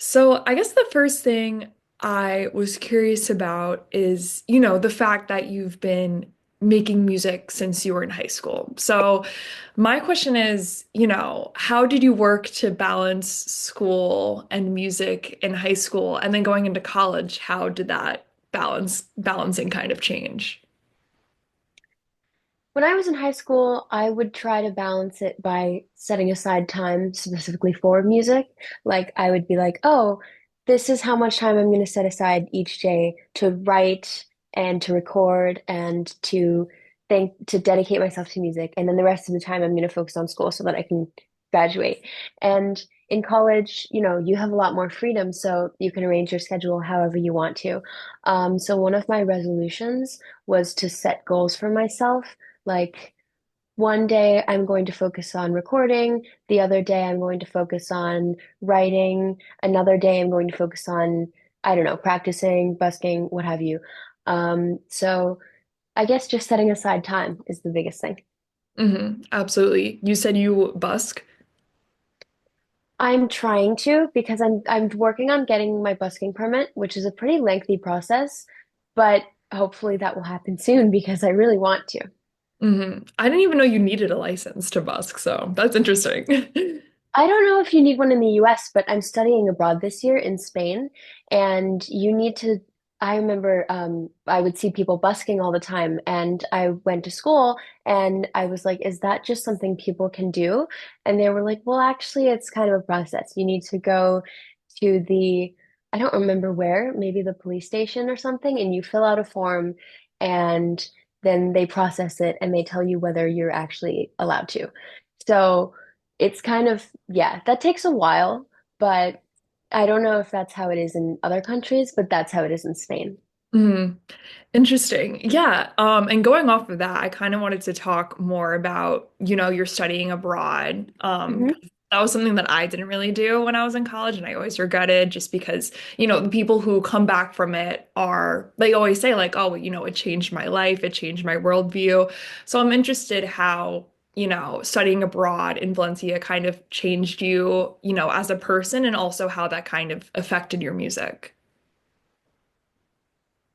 So I guess the first thing I was curious about is, the fact that you've been making music since you were in high school. So my question is, how did you work to balance school and music in high school and then going into college? How did that balancing kind of change? When I was in high school, I would try to balance it by setting aside time specifically for music. Like, I would be like, oh, this is how much time I'm going to set aside each day to write and to record and to dedicate myself to music. And then the rest of the time, I'm going to focus on school so that I can graduate. And in college, you have a lot more freedom, so you can arrange your schedule however you want to. So one of my resolutions was to set goals for myself, like one day I'm going to focus on recording, the other day I'm going to focus on writing, another day I'm going to focus on, I don't know, practicing, busking, what have you. So I guess just setting aside time is the biggest thing. Absolutely. You said you busk. I'm trying to because I'm working on getting my busking permit, which is a pretty lengthy process, but hopefully that will happen soon because I really want to. I didn't even know you needed a license to busk, so that's interesting. I don't know if you need one in the US, but I'm studying abroad this year in Spain, and you need to. I remember I would see people busking all the time, and I went to school and I was like, is that just something people can do? And they were like, well, actually, it's kind of a process. You need to go to I don't remember where, maybe the police station or something, and you fill out a form, and then they process it and they tell you whether you're actually allowed to. So it's kind of, yeah, that takes a while, but I don't know if that's how it is in other countries, but that's how it is in Spain. Mhm. Interesting. Yeah. And going off of that, I kind of wanted to talk more about, you're studying abroad. Hmm. 'Cause that was something that I didn't really do when I was in college, and I always regretted just because, the people who come back from it they always say like, oh, it changed my life, it changed my worldview. So I'm interested how, studying abroad in Valencia kind of changed you, as a person, and also how that kind of affected your music.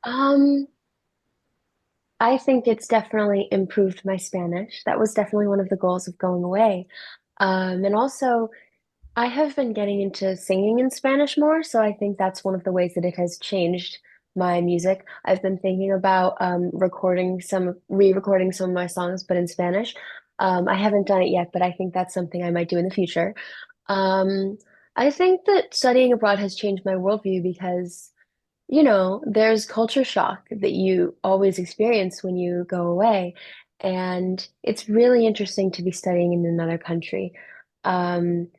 Um, I think it's definitely improved my Spanish. That was definitely one of the goals of going away. And also, I have been getting into singing in Spanish more, so I think that's one of the ways that it has changed my music. I've been thinking about re-recording some of my songs, but in Spanish. I haven't done it yet, but I think that's something I might do in the future. Um, I think that studying abroad has changed my worldview because, there's culture shock that you always experience when you go away. And it's really interesting to be studying in another country. Um,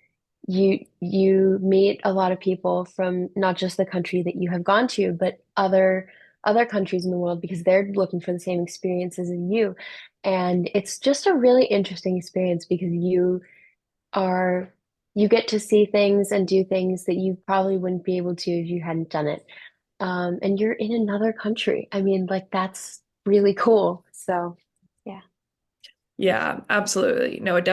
you meet a lot of people from not just the country that you have gone to, but other countries in the world because they're looking for the same experiences as you. And it's just a really interesting experience because are you get to see things and do things that you probably wouldn't be able to if you hadn't done it. And you're in another country. I mean, like that's really cool. So, yeah. Yeah, absolutely. No, it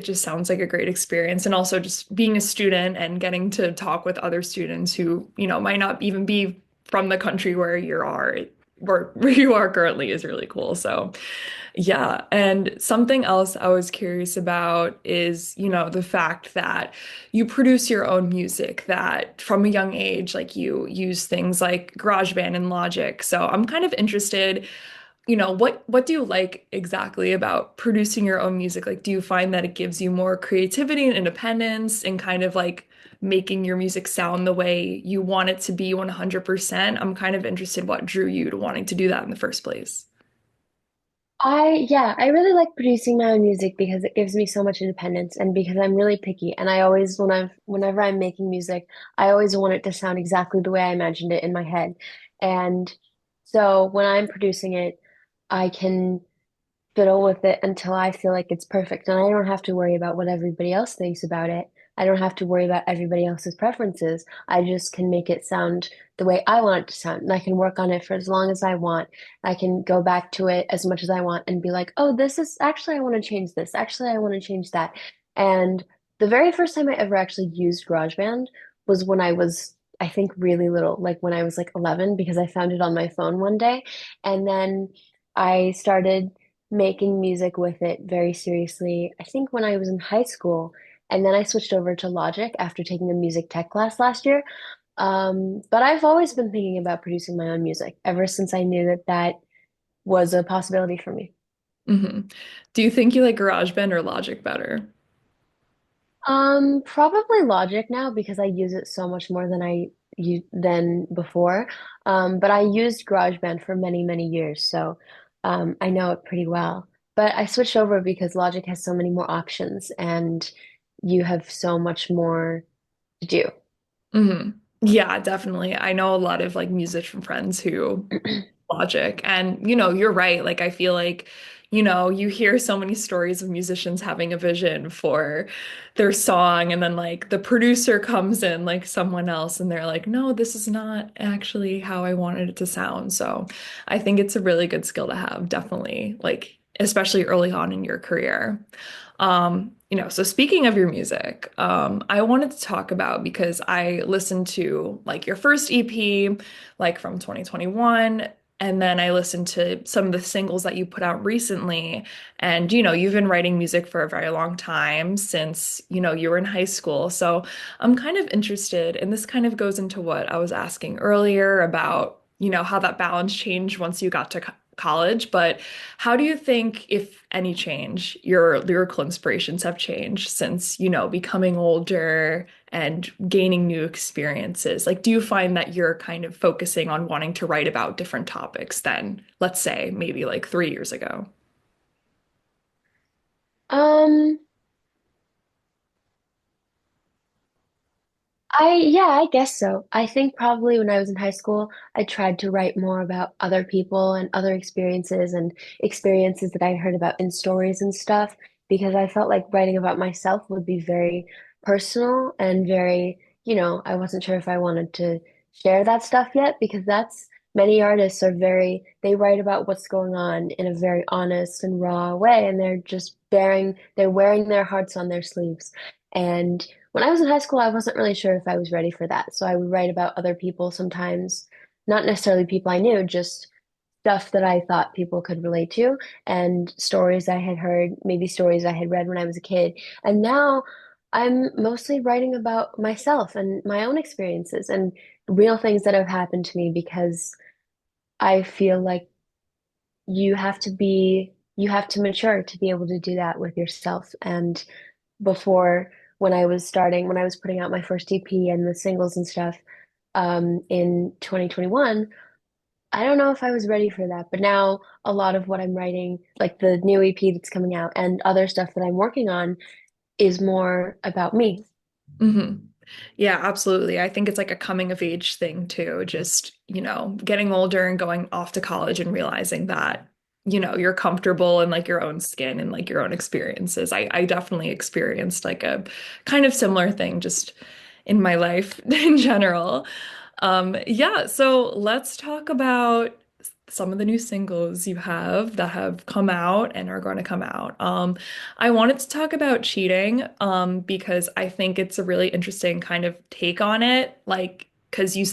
just sounds like a great experience. And also just being a student and getting to talk with other students who, might not even be from the country where where you are currently is really cool. So yeah. And something else I was curious about is, the fact that you produce your own music, that from a young age, like you use things like GarageBand and Logic. So I'm kind of interested, what do you like exactly about producing your own music? Like, do you find that it gives you more creativity and independence and kind of like making your music sound the way you want it to be 100%? I'm kind of interested what drew you to wanting to do that in the first place. Yeah, I really like producing my own music because it gives me so much independence and because I'm really picky and I always whenever I'm making music, I always want it to sound exactly the way I imagined it in my head. And so when I'm producing it, I can fiddle with it until I feel like it's perfect. And I don't have to worry about what everybody else thinks about it. I don't have to worry about everybody else's preferences. I just can make it sound the way I want it to sound. And I can work on it for as long as I want. I can go back to it as much as I want and be like, oh, this is actually, I want to change this. Actually, I want to change that. And the very first time I ever actually used GarageBand was when I was, I think, really little, like when I was like 11, because I found it on my phone one day. And then I started making music with it very seriously, I think when I was in high school. And then I switched over to Logic after taking a music tech class last year. But I've always been thinking about producing my own music ever since I knew that that was a possibility for me. Hmm. Do you think you like GarageBand or Logic better? Probably Logic now because I use it so much more than I than before. But I used GarageBand for many, many years, so I know it pretty well. But I switched over because Logic has so many more options and you have so much more to do. Hmm. Yeah, definitely. I know a lot of like musician friends who Logic. And, you're right. Like, I feel like, you hear so many stories of musicians having a vision for their song, and then like the producer comes in, like someone else, and they're like, no, this is not actually how I wanted it to sound. So I think it's a really good skill to have, definitely, like, especially early on in your career. So speaking of your music, I wanted to talk about because I listened to like your first EP, like from 2021, and then I listened to some of the singles that you put out recently. And, you've been writing music for a very long time since, you were in high school. So I'm kind of interested, and this kind of goes into what I was asking earlier about, how that balance changed once you got to college. But how do you think, if any change, your lyrical inspirations have changed since, becoming older and gaining new experiences? Like, do you find that you're kind of focusing on wanting to write about different topics than, let's say, maybe like 3 years ago? Um, yeah, I guess so. I think probably when I was in high school, I tried to write more about other people and other experiences and experiences that I heard about in stories and stuff because I felt like writing about myself would be very personal and very, I wasn't sure if I wanted to share that stuff yet because that's many artists are very, they write about what's going on in a very honest and raw way and they're wearing their hearts on their sleeves. And when I was in high school, I wasn't really sure if I was ready for that. So I would write about other people sometimes, not necessarily people I knew, just stuff that I thought people could relate to and stories I had heard, maybe stories I had read when I was a kid. And now I'm mostly writing about myself and my own experiences and real things that have happened to me because I feel like you have to mature to be able to do that with yourself. And before when I was putting out my first EP and the singles and stuff, in 2021, I don't know if I was ready for that. But now a lot of what I'm writing, like the new EP that's coming out and other stuff that I'm working on, is more about me. Hmm. Yeah, absolutely. I think it's like a coming of age thing too. Just, getting older and going off to college and realizing that, you're comfortable in like your own skin and like your own experiences. I definitely experienced like a kind of similar thing just in my life in general. Yeah, so let's talk about some of the new singles you have that have come out and are going to come out. I wanted to talk about cheating, because I think it's a really interesting kind of take on it. Like, because you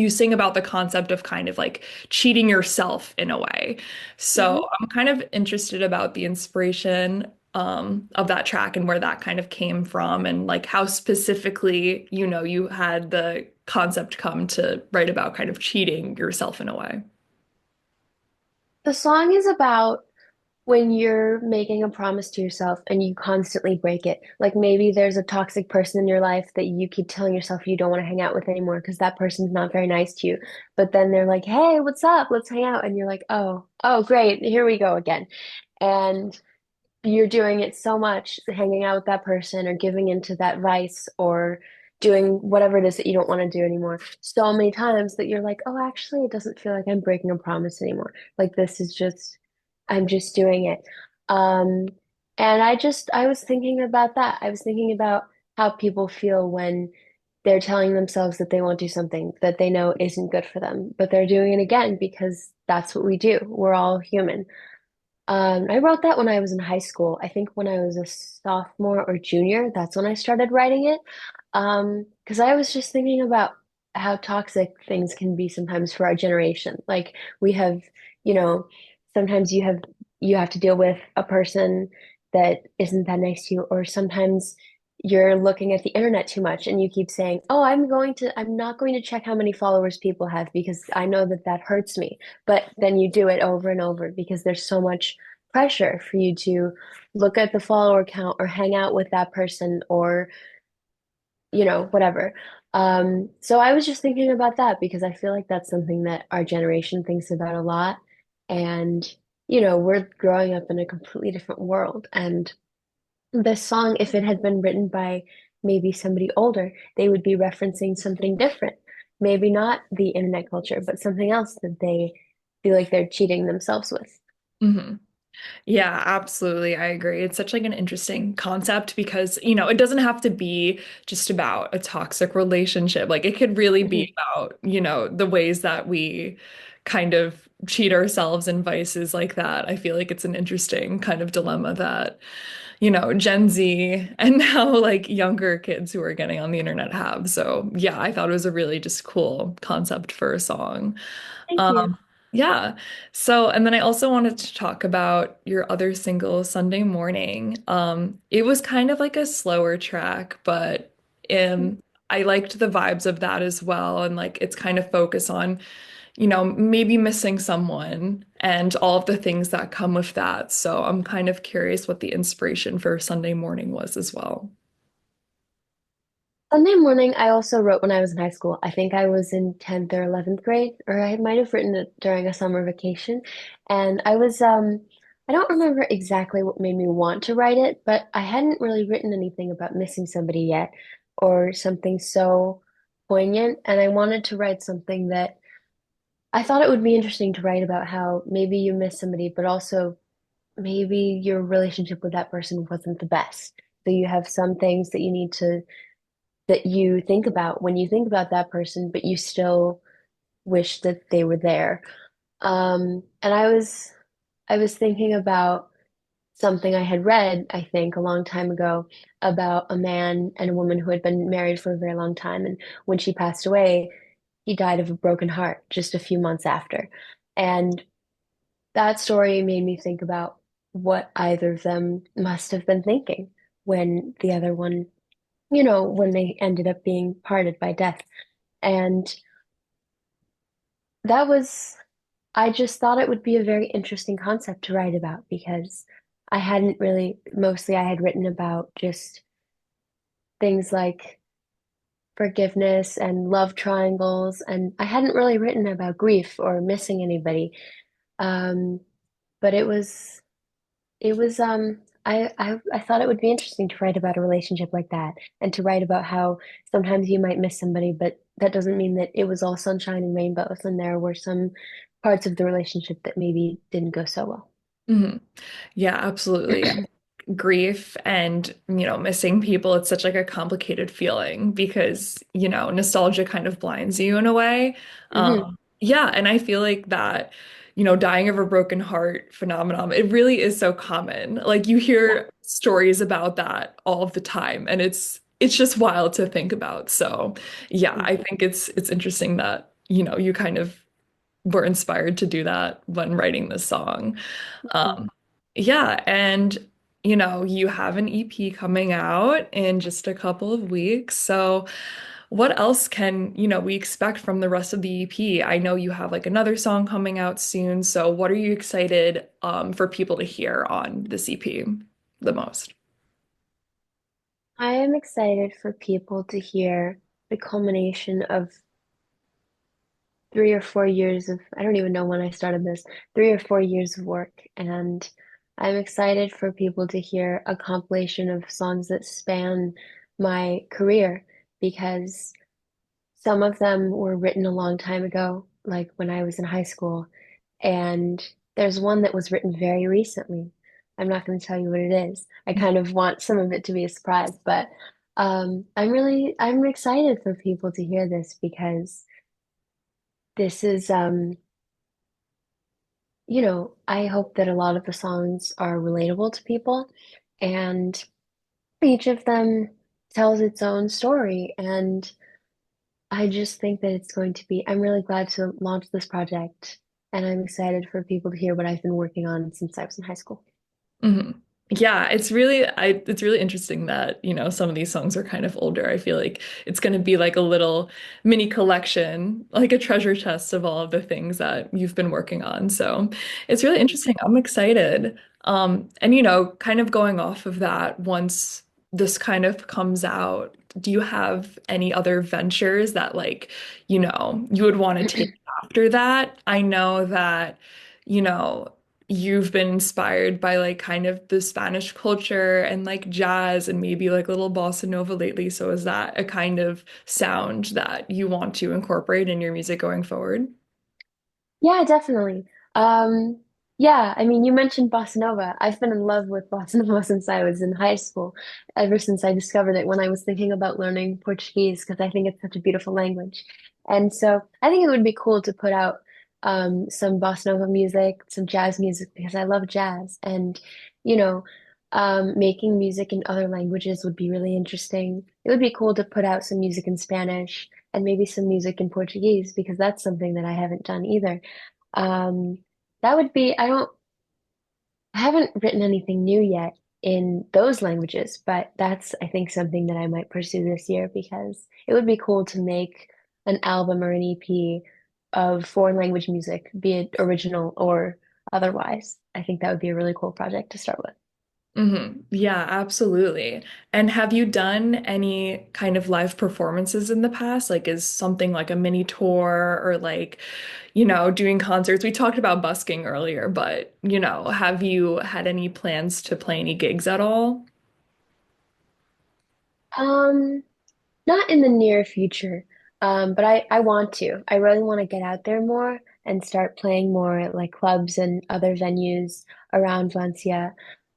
sing about the concept of kind of like cheating yourself in a way. So Mhm. I'm kind of interested about the inspiration of that track and where that kind of came from, and like how specifically, you had the concept come to write about kind of cheating yourself in a way. The song is about when you're making a promise to yourself and you constantly break it. Like maybe there's a toxic person in your life that you keep telling yourself you don't want to hang out with anymore because that person's not very nice to you. But then they're like, "Hey, what's up? Let's hang out." And you're like, "Oh, oh, great. Here we go again." And you're doing it so much, hanging out with that person or giving into that vice or doing whatever it is that you don't want to do anymore so many times that you're like, oh, actually, it doesn't feel like I'm breaking a promise anymore. Like this is just, I'm just doing it. Um, and I was thinking about that. I was thinking about how people feel when they're telling themselves that they won't do something that they know isn't good for them, but they're doing it again because that's what we do. We're all human. I wrote that when I was in high school. I think when I was a sophomore or junior, that's when I started writing it. Because I was just thinking about how toxic things can be sometimes for our generation. Like we have, you know, sometimes you have to deal with a person that isn't that nice to you, or sometimes you're looking at the internet too much and you keep saying, "Oh, I'm not going to check how many followers people have because I know that that hurts me." But then you do it over and over because there's so much pressure for you to look at the follower count or hang out with that person or whatever. So I was just thinking about that because I feel like that's something that our generation thinks about a lot. And, we're growing up in a completely different world. And this song, if it had been written by maybe somebody older, they would be referencing something different. Maybe not the internet culture, but something else that they feel like they're cheating themselves with. Hmm. Yeah, absolutely. I agree. It's such like an interesting concept because, it doesn't have to be just about a toxic relationship. Like it could really be Mhm. about, the ways that we kind of cheat ourselves in vices like that. I feel like it's an interesting kind of dilemma that, Gen Z and now like younger kids who are getting on the internet have. So, yeah, I thought it was a really just cool concept for a song. Thank you. Um, yeah. So, and then I also wanted to talk about your other single, Sunday Morning. It was kind of like a slower track, but I liked the vibes of that as well. And like it's kind of focused on, maybe missing someone and all of the things that come with that. So I'm kind of curious what the inspiration for Sunday Morning was as well. Sunday morning, I also wrote when I was in high school. I think I was in 10th or 11th grade, or I might have written it during a summer vacation. And I don't remember exactly what made me want to write it, but I hadn't really written anything about missing somebody yet or something so poignant. And I wanted to write something that I thought it would be interesting to write about how maybe you miss somebody, but also maybe your relationship with that person wasn't the best. So you have some things that you think about when you think about that person, but you still wish that they were there. And I was thinking about something I had read, I think, a long time ago about a man and a woman who had been married for a very long time. And when she passed away, he died of a broken heart just a few months after. And that story made me think about what either of them must have been thinking when the other one, when they ended up being parted by death. And that was, I just thought it would be a very interesting concept to write about because I hadn't really, mostly I had written about just things like forgiveness and love triangles, and I hadn't really written about grief or missing anybody. Um, but I thought it would be interesting to write about a relationship like that and to write about how sometimes you might miss somebody, but that doesn't mean that it was all sunshine and rainbows, and there were some parts of the relationship that maybe didn't go so well. Mhm. Yeah, absolutely. Grief and, missing people, it's such like a complicated feeling because, nostalgia kind of blinds you in a way. Hmm. Yeah, and I feel like that, dying of a broken heart phenomenon, it really is so common. Like you Yeah. hear stories about that all of the time and it's just wild to think about. So, yeah, I think it's interesting that, you kind of were inspired to do that when writing this song. Mhm. Um, yeah, and you have an EP coming out in just a couple of weeks. So what else can, we expect from the rest of the EP? I know you have like another song coming out soon. So what are you excited for people to hear on this EP the most? I am excited for people to hear the culmination of 3 or 4 years of, I don't even know when I started this, 3 or 4 years of work. And I'm excited for people to hear a compilation of songs that span my career because some of them were written a long time ago, like when I was in high school. And there's one that was written very recently. I'm not going to tell you what it is. I kind of want some of it to be a surprise, but I'm excited for people to hear this because this is I hope that a lot of the songs are relatable to people, and each of them tells its own story. And I just think that it's going to be, I'm really glad to launch this project. And I'm excited for people to hear what I've been working on since I was in high school. Hmm. Yeah, it's really interesting that, some of these songs are kind of older. I feel like it's going to be like a little mini collection, like a treasure chest of all of the things that you've been working on. So, it's really interesting. I'm excited. And kind of going off of that, once this kind of comes out, do you have any other ventures that you would want to take after that? I know that, you know, you've been inspired by like kind of the Spanish culture and like jazz and maybe like little bossa nova lately. So is that a kind of sound that you want to incorporate in your music going forward? Yeah, definitely. Um, yeah, I mean, you mentioned bossa nova. I've been in love with bossa nova since I was in high school, ever since I discovered it when I was thinking about learning Portuguese, because I think it's such a beautiful language. And so I think it would be cool to put out some bossa nova music, some jazz music, because I love jazz. And, you know, making music in other languages would be really interesting. It would be cool to put out some music in Spanish and maybe some music in Portuguese, because that's something that I haven't done either. Um, that would be, I haven't written anything new yet in those languages, but that's, I think, something that I might pursue this year because it would be cool to make an album or an EP of foreign language music, be it original or otherwise. I think that would be a really cool project to start with. Yeah, absolutely. And have you done any kind of live performances in the past? Like, is something like a mini tour or like, doing concerts? We talked about busking earlier, but, have you had any plans to play any gigs at all? Um, Not in the near future, but I want to. I really want to get out there more and start playing more at like clubs and other venues around Valencia.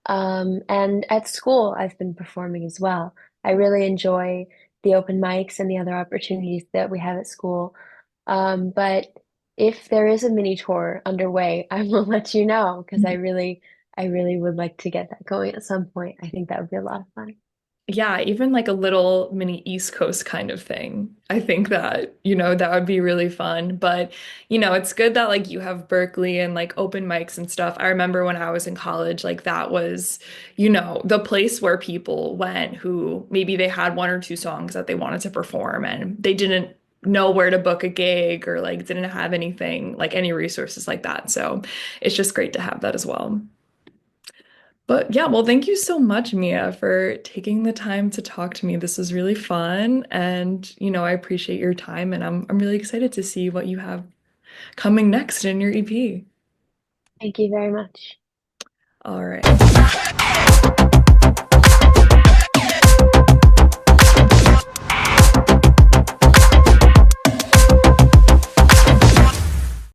And at school, I've been performing as well. I really enjoy the open mics and the other opportunities that we have at school. But if there is a mini tour underway, I will let you know because I really would like to get that going at some point. I think that would be a lot of fun. Yeah, even like a little mini East Coast kind of thing. I think that, that would be really fun. But, it's good that like you have Berkeley and like open mics and stuff. I remember when I was in college, like that was, the place where people went who maybe they had one or two songs that they wanted to perform and they didn't know where to book a gig or like didn't have anything, like any resources like that. So it's just great to have that as well. But yeah, well, thank you so much, Mia, for taking the time to talk to me. This was really fun, and I appreciate your time, and I'm really excited to see what you have coming next in your EP. Thank you very much. All right.